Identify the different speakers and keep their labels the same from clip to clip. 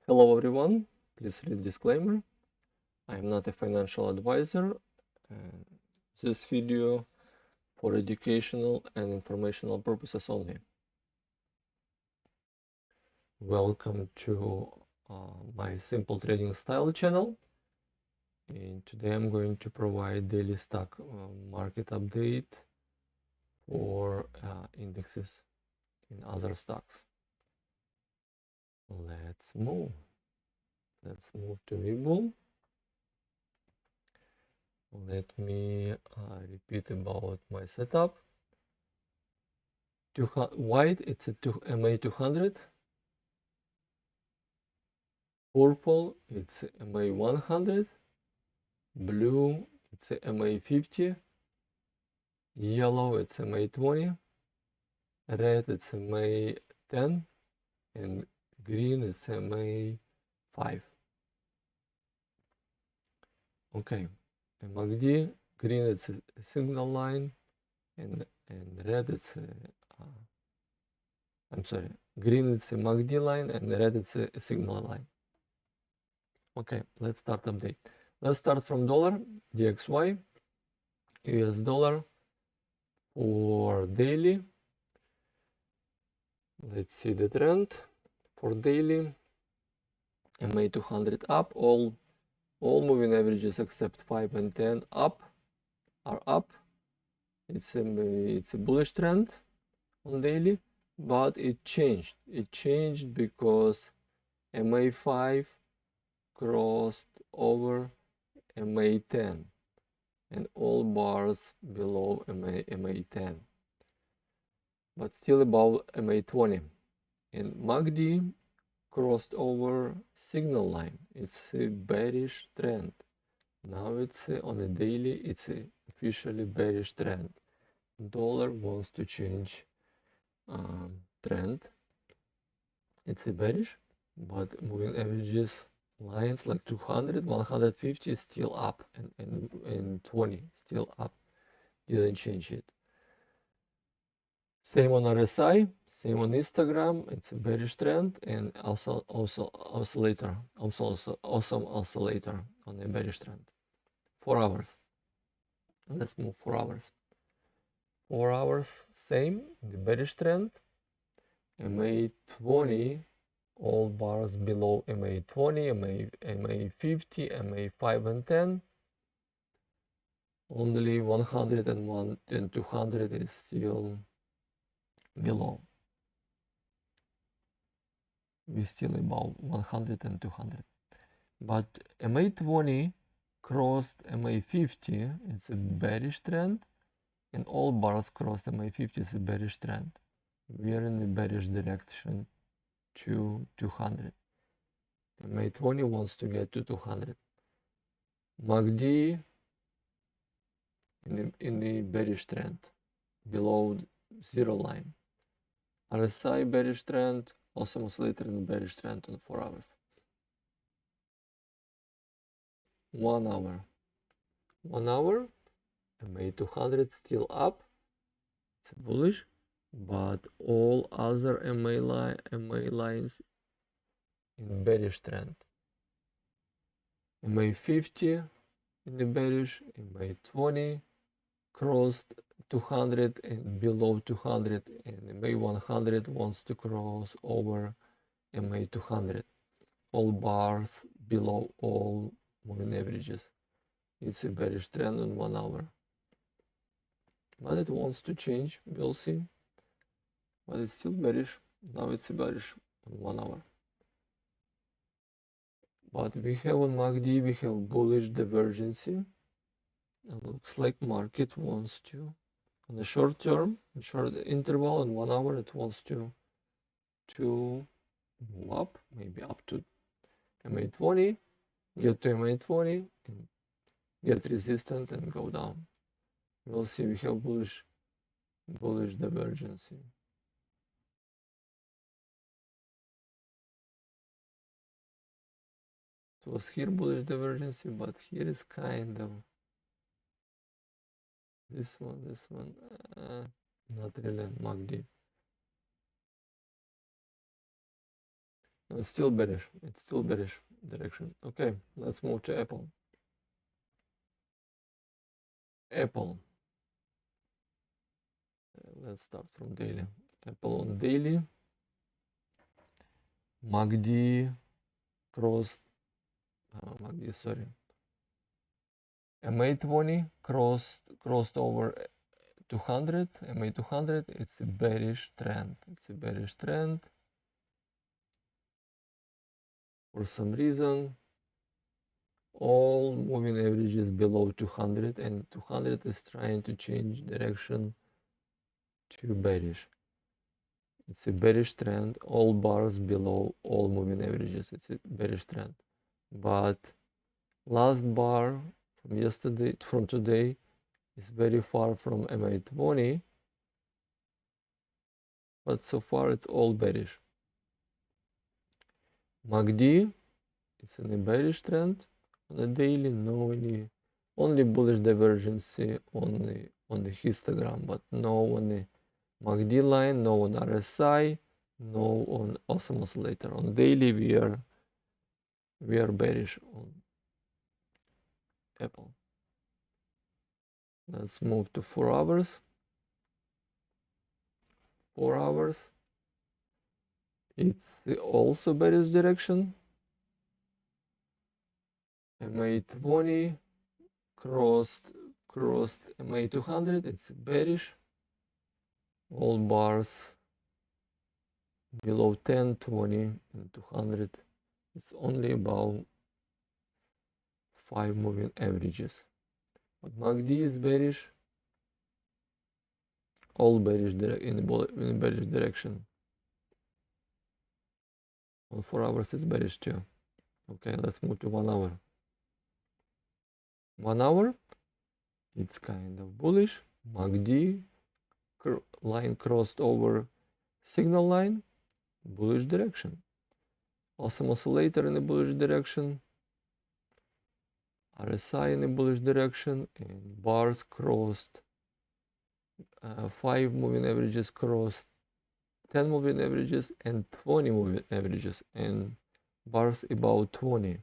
Speaker 1: Hello everyone, please read disclaimer. I am not a financial advisor. This video for educational and informational purposes only. Welcome to my simple trading style channel. And today I'm going to provide daily stock market update for indexes in other stocks. Let's move to VIX. Let me repeat about my setup. White, it's a MA 200. Purple, it's a MA 100. Blue, it's a MA 50. Yellow, it's MA 20. Red, it's MA 10. And green, it's MA 5. Okay, MACD, green, it's a signal line. And red, it's green it's a MACD line and red it's a signal line. Okay, let's start update. Let's start from dollar, DXY, US dollar for daily. Let's see the trend for daily. MA 200 up, all moving averages except 5 and 10 up are up. It's a bullish trend on daily, but it changed. It changed because MA 5 crossed over MA 10 and all bars below MA 10, but still above MA 20. And MACD crossed over signal line. It's a bearish trend. Now it's on a daily, it's a officially bearish trend. Dollar wants to change trend. It's a bearish, but moving averages lines like 200, 150 is still up, and 20 still up. Didn't change it. Same on RSI, same on Instagram. It's a bearish trend, and also oscillator, awesome oscillator on a bearish trend. 4 hours. Let's move 4 hours. 4 hours, same, the bearish trend. MA 20, all bars below MA 20, MA 50, MA 5 and 10. Only 101 and 200 is still below. We're still above 100 and 200. But MA 20 crossed MA 50, it's a bearish trend, and all bars crossed MA 50 is a bearish trend. We are in the bearish direction to 200. MA 20 wants to get to 200. MACD in the bearish trend below zero line. RSI bearish trend, also oscillator in the bearish trend on 4 hours. 1 hour. 1 hour, MA 200 still up. It's bullish, but all other MA lines in bearish trend. MA 50 in the bearish, MA 20 crossed 200 and below 200, and MA 100 wants to cross over MA 200. All bars below all moving averages. It's a bearish trend on 1 hour. But it wants to change, we'll see. But it's still bearish. Now it's a bearish on 1 hour. But we have on MACD, we have bullish divergency. It looks like market wants to, on the short term, short interval in 1 hour, it wants to move up, maybe up to MA 20, get to MA 20, and get resistant and go down. We'll see. We have bullish divergency. It was here bullish divergency, but here is kind of this one, not really MACD. No, it's still bearish. It's still bearish direction. Okay, let's move to Apple. Apple. Let's start from daily. Apple on daily. MACD crossed. MACD, sorry. MA20 crossed over 200. MA200. It's a bearish trend. It's a bearish trend. For some reason, all moving averages below 200, and 200 is trying to change direction to bearish. It's a bearish trend. All bars below all moving averages. It's a bearish trend. But last bar from yesterday, from today, is very far from MA20. But so far it's all bearish. MACD, it's in a bearish trend on a daily. No any, only bullish divergence on the histogram, but no on the MACD line, no on RSI, no on awesome oscillator. On daily we are bearish on Apple. Let's move to 4 hours. 4 hours. It's also bearish direction. MA20 crossed MA200. It's bearish. All bars below 10, 20, and 200. It's only about 5 moving averages. But MACD is bearish. All bearish in bearish direction. On 4 hours it's bearish too. Okay, let's move to 1 hour. 1 hour, it's kind of bullish. MACD line crossed over signal line, bullish direction. Awesome oscillator in a bullish direction. RSI in a bullish direction, and bars crossed. 5 moving averages crossed, 10 moving averages, and 20 moving averages, and bars about 20.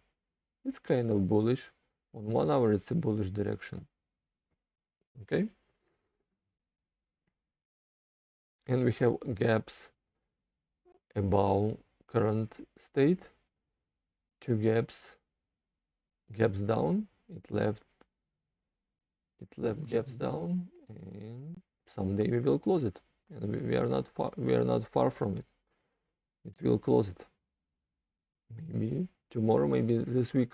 Speaker 1: It's kind of bullish. On 1 hour, it's a bullish direction. Okay. And we have gaps above current state. 2 gaps down. It left gaps down, and someday we will close it. And we are not far from it. It will close it. Maybe tomorrow, maybe this week.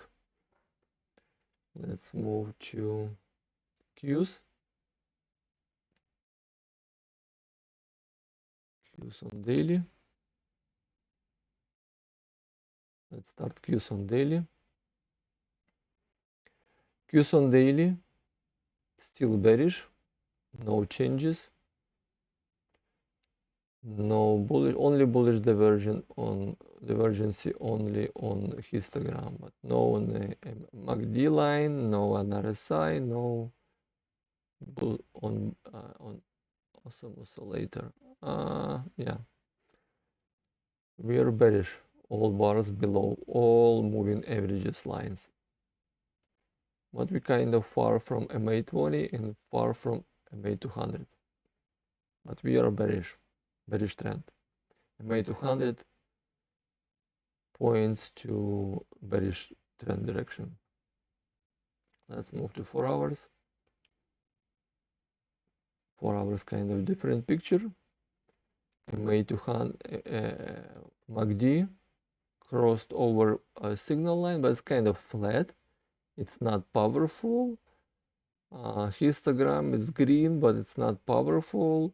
Speaker 1: Let's move to Qs. Qs on daily. Let's start Qs on daily. Qs on daily, still bearish, no changes, no bullish, only bullish divergency only on histogram, but no on the MACD line, no on RSI, no on awesome oscillator. Yeah, we are bearish. All bars below all moving averages lines. But we kind of far from MA20 and far from MA200. But we are bearish trend. MA200 points to bearish trend direction. Let's move to 4 hours. 4 hours kind of different picture. MA200 MACD crossed over a signal line, but it's kind of flat. It's not powerful. Histogram is green, but it's not powerful.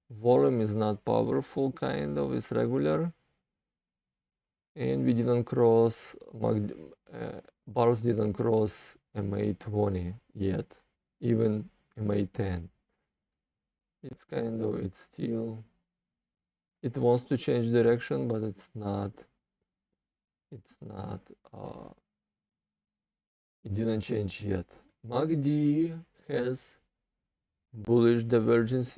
Speaker 1: Volume is not powerful, kind of, it's regular. And we didn't cross, bars didn't cross MA20 yet, even MA10. It's kind of, it's still, it wants to change direction, but it's not, it didn't change yet. MACD has bullish divergence.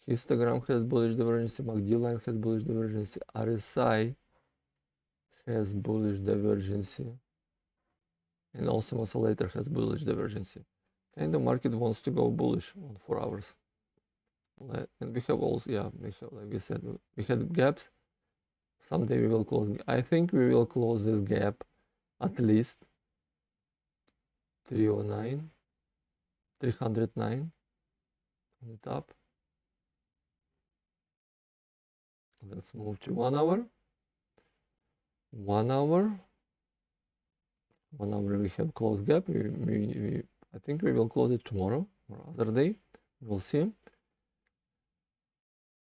Speaker 1: Histogram has bullish divergence, MACD line has bullish divergence, RSI has bullish divergence, and also oscillator has bullish divergence. And the market wants to go bullish on 4 hours. And we have also, yeah, we have, like we said, we had gaps. Someday we will close. I think we will close this gap at least 309, 309 on the top. Let's move to 1 hour. 1 hour. 1 hour we have closed gap. I think we will close it tomorrow or other day. We'll see.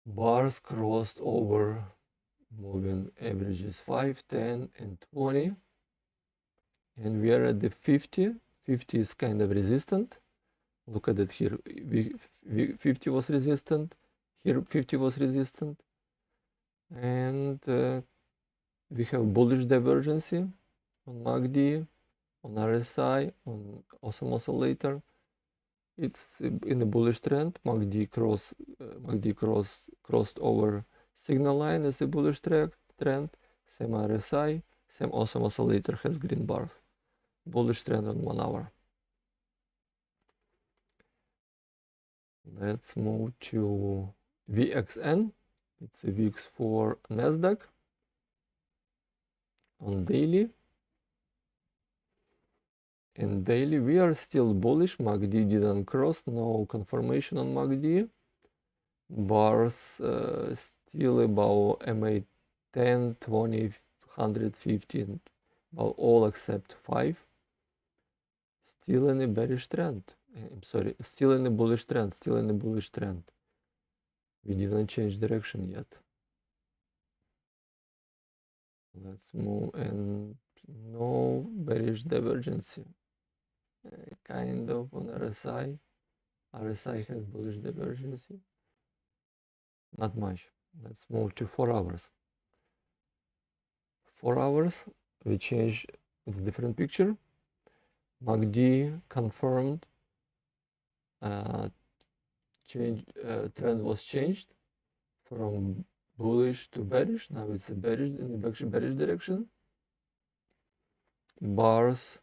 Speaker 1: Bars crossed over moving averages 5, 10, and 20. And we are at the 50. 50 is kind of resistant. Look at it here. 50 was resistant. Here 50 was resistant. And we have bullish divergence on MACD, on RSI, on awesome oscillator. It's in the bullish trend. MACD crossed over signal line as a bullish trend. Same RSI, same awesome oscillator has green bars. Bullish trend on 1 hour. Let's move to VXN. It's a VIX for Nasdaq on daily. In daily, we are still bullish. MACD didn't cross, no confirmation on MACD. Bars still above MA 10, 20, 150, about all except 5. Still in a bearish trend. I'm sorry, still in a bullish trend, still in a bullish trend. We didn't change direction yet. Let's move, and no bearish divergence. Kind of on RSI. RSI has bullish divergence. Not much. Let's move to 4 hours. 4 hours, we change, it's a different picture. MACD confirmed, trend was changed from bullish to bearish. Now it's a bearish, in the bearish direction. Bars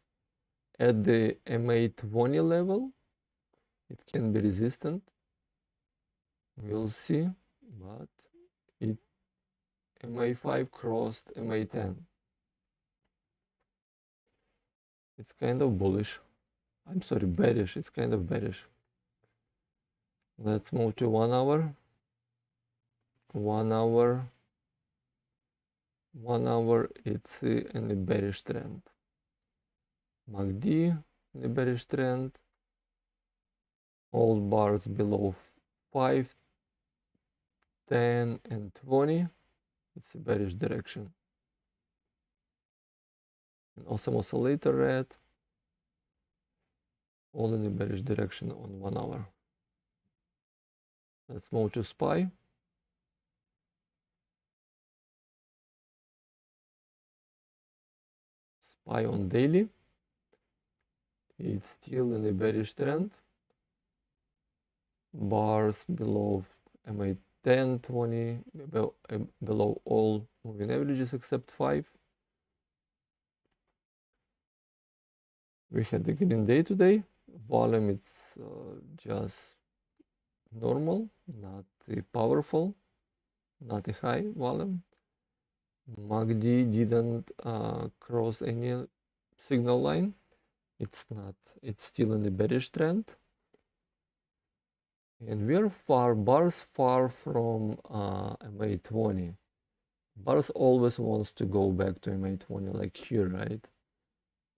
Speaker 1: at the MA20 level, it can be resistant. We'll see, but it MA5 crossed MA10. It's kind of bullish. I'm sorry, bearish. It's kind of bearish. Let's move to 1 hour. 1 hour. 1 hour, it's in the bearish trend. MACD in the bearish trend. All bars below 5, 10, and 20. It's a bearish direction. And awesome oscillator red. All in the bearish direction on 1 hour. Let's move to SPY. SPY on daily. It's still in a bearish trend. Bars below MA 10, 20, below all moving averages except 5. We had a green day today. Volume, it's just normal, not powerful, not a high volume. MACD didn't cross any signal line. It's still in the bearish trend. And we are bars far from MA20. Bars always wants to go back to MA20, like here, right?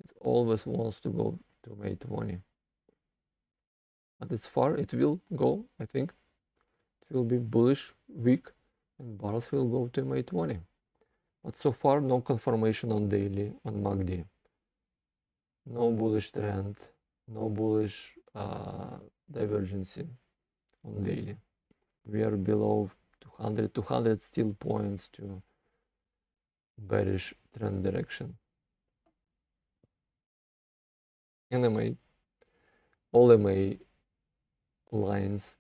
Speaker 1: It always wants to go to MA20. But it's far, it will go, I think. It will be bullish week, and bars will go to MA20. But so far, no confirmation on daily on MACD. No bullish trend, no bullish divergence on daily. We are below 200 still points to bearish trend direction. And all MA lines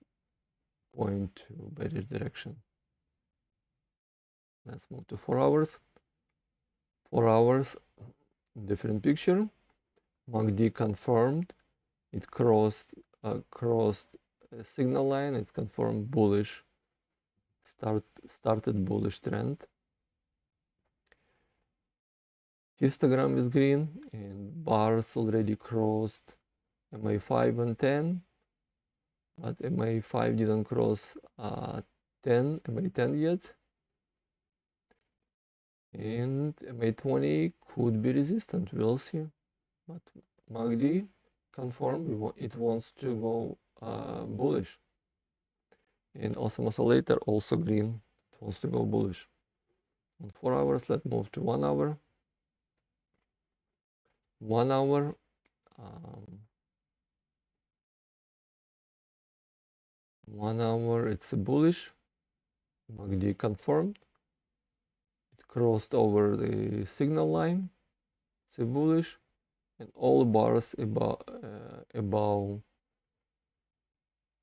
Speaker 1: point to bearish direction. Let's move to 4 hours. 4 hours, different picture. MACD confirmed. It crossed a signal line. It confirmed bullish. Started bullish trend. Histogram is green and bars already crossed MA5 and 10, but MA5 didn't cross 10, MA10 yet. And MA20 could be resistant, we'll see. But MACD confirmed it wants to go bullish. And oscillator also green, it wants to go bullish. On 4 hours, let's move to 1 hour. 1 hour, 1 hour, it's a bullish. MACD confirmed. It crossed over the signal line. It's a bullish, and all bars above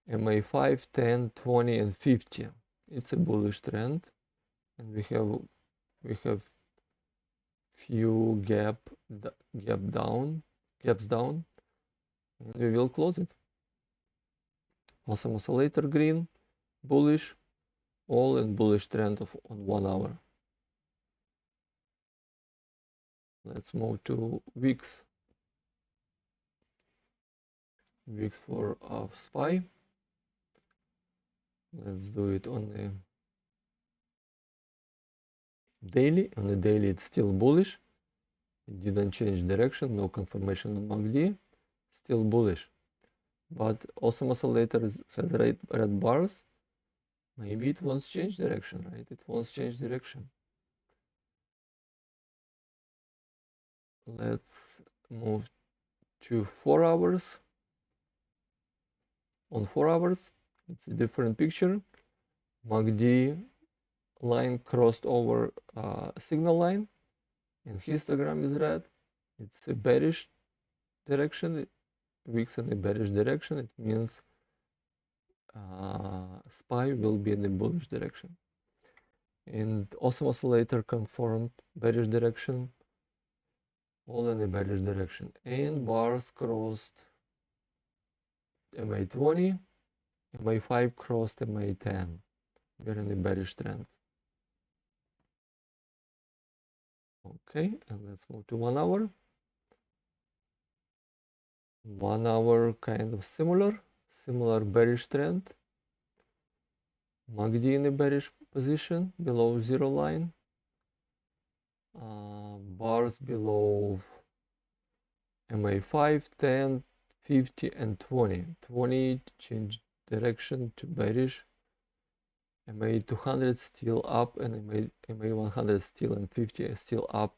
Speaker 1: MA5, 10, 20, and 50. It's a bullish trend, and we have few gaps down, and we will close it. Oscillator green, bullish, all in bullish trend on 1 hour. Let's move to VIX. VIX for SPY. Let's do it on the daily. On the daily, it's still bullish. It didn't change direction, no confirmation on MACD. Still bullish. But oscillator has red bars. Maybe it wants to change direction, right? It wants to change direction. Let's move to 4 hours. On 4 hours, it's a different picture. MACD line crossed over signal line, and histogram is red. It's a bearish direction. VIX in a bearish direction. It means SPY will be in the bullish direction. And oscillator confirmed bearish direction. All in the bearish direction. And bars crossed MA20. MA5 crossed MA10. We're in the bearish trend. Okay, and let's move to 1 hour. 1 hour kind of similar bearish trend. MACD in a bearish position below zero line. Bars below MA5, 10, 50, and 20. 20 changed direction to bearish. MA200 still up, and MA100 still, and 50 is still up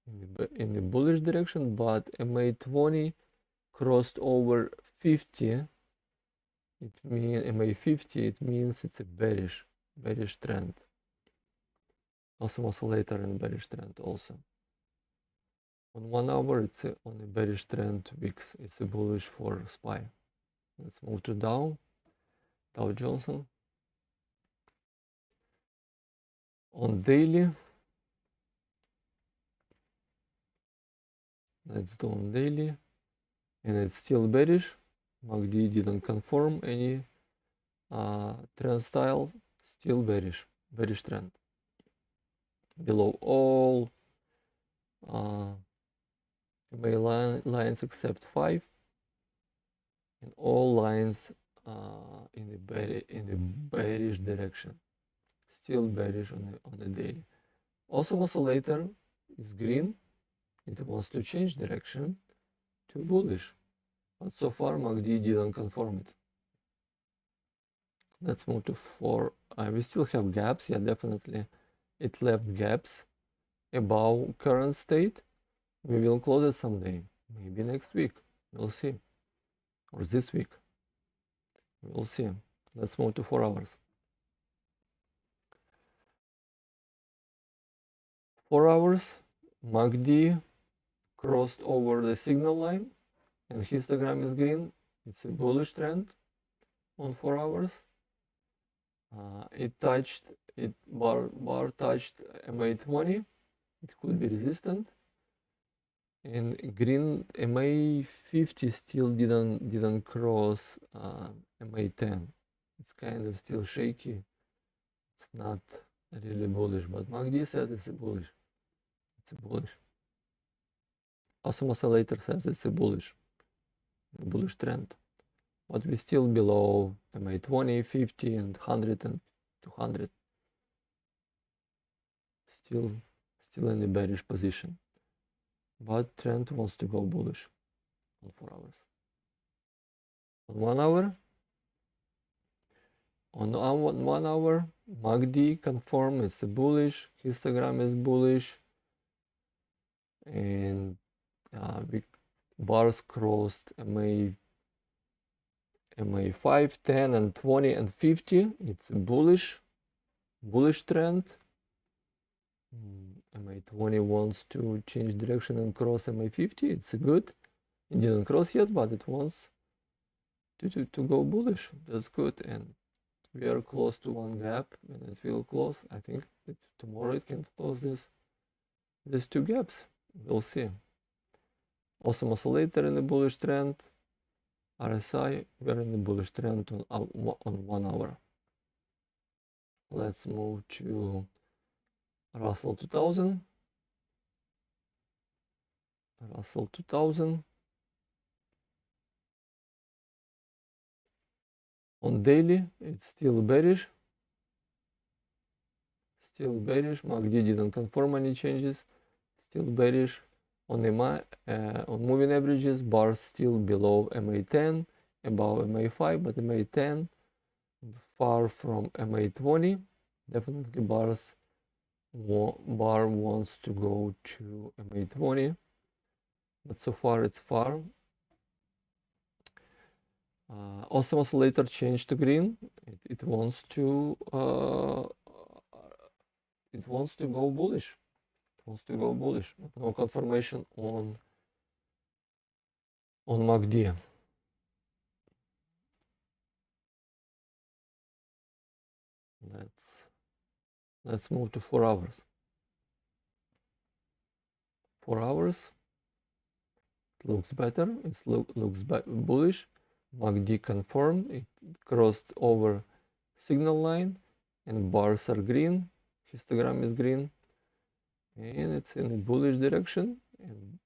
Speaker 1: in the bullish direction, but MA20 crossed over 50. It means MA50. It means it's a bearish trend. Oscillator in bearish trend also. On 1 hour, it's on a bearish trend. VIX. It's a bullish for SPY. Let's move to Dow Jones. On daily, let's do on daily, and it's still bearish. MACD didn't confirm any trend style. Still bearish trend. Below all MA lines except 5, and all lines in the bearish direction. Still bearish on the daily. Oscillator is green. It wants to change direction to bullish, but so far MACD didn't confirm it. Let's move to 4. We still have gaps. Yeah, definitely it left gaps above current state. We will close it someday, maybe next week. We'll see, or this week. We'll see. Let's move to 4 hours. 4 hours, MACD crossed over the signal line, and histogram is green. It's a bullish trend on 4 hours. bar touched MA20. It could be resistant. And green MA50 still didn't cross MA10. It's kind of still shaky. It's not really bullish, but MACD says it's a bullish. It's a bullish. Awesome oscillator says it's a bullish trend. But we're still below MA20, 50, and 100 and 200. Still in a bearish position. But trend wants to go bullish on 4 hours. On 1 hour, on 1 hour, MACD confirm it's a bullish, histogram is bullish, and bars crossed MA5, 10, and 20, and 50. It's a bullish trend. MA20 wants to change direction and cross MA50. It's good. It didn't cross yet, but it wants to go bullish. That's good. And we are close to one gap, and it will close. I think tomorrow it can close these two gaps. We'll see. Awesome oscillator in the bullish trend. RSI, we're in the bullish trend on 1 hour. Let's move to Russell 2000. Russell 2000. On daily, it's still bearish. Still bearish. MACD didn't confirm any changes. Still bearish. On moving averages, bars still below MA10, above MA5, but MA10 far from MA20. Definitely bar wants to go to MA20, but so far it's far. Awesome oscillator changed to green. It wants to go bullish. No confirmation on MACD. Let's move to 4 hours. 4 hours. It looks better. It looks bullish. MACD confirmed. It crossed over signal line, and bars are green. Histogram is green. And it's in a bullish direction, and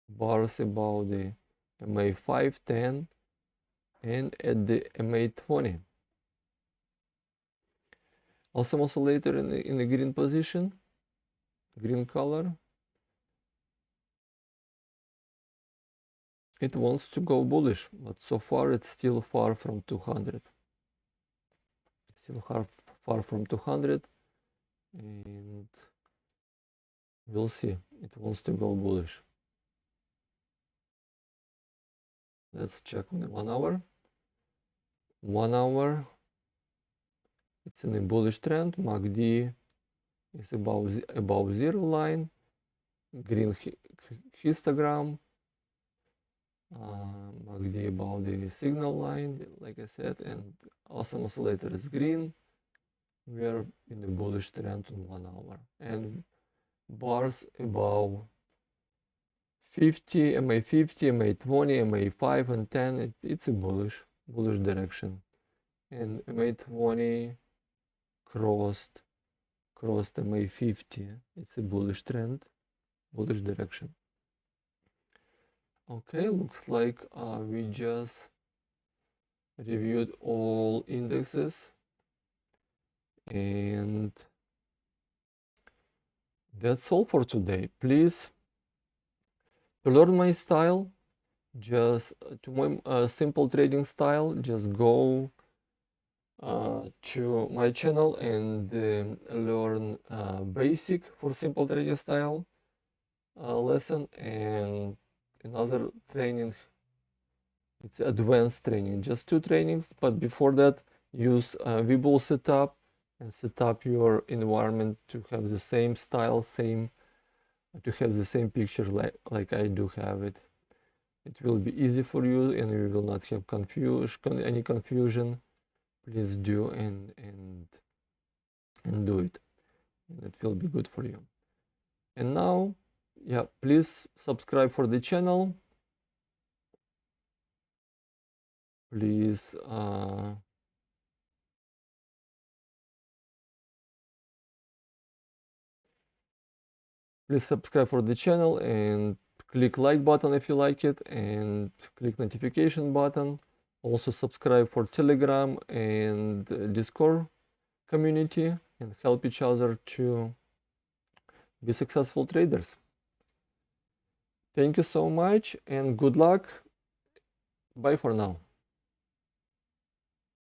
Speaker 1: bars above the MA5, 10, and at the MA20. Awesome oscillator in the green position, green color. It wants to go bullish, but so far it's still far from 200. Still far from 200, and we'll see. It wants to go bullish. Let's check on the 1 hour. 1 hour, it's in a bullish trend. MACD is above zero line. Green histogram. MACD above the signal line, like I said, and awesome oscillator is green. We are in the bullish trend on 1 hour, and bars above 50, MA50, MA20, MA5, and 10. It's a bullish direction, and MA20 crossed MA50. It's a bullish trend, bullish direction. Okay, looks like we just reviewed all indexes, and that's all for today. Please, to learn my style, just to my simple trading style, just go to my channel and learn basic for simple trading style lesson, and another training, it's advanced training, just 2 trainings. But before that, use VBull setup and set up your environment to have the same style, to have the same picture like I do have it. It will be easy for you, and you will not have any confusion. please do and do it, and it will be good for you. And now, yeah, please subscribe for the channel. Please please subscribe for the channel and click like button if you like it, and click notification button. Also subscribe for Telegram and Discord community, and help each other to be successful traders. Thank you so much and good luck. Bye for now.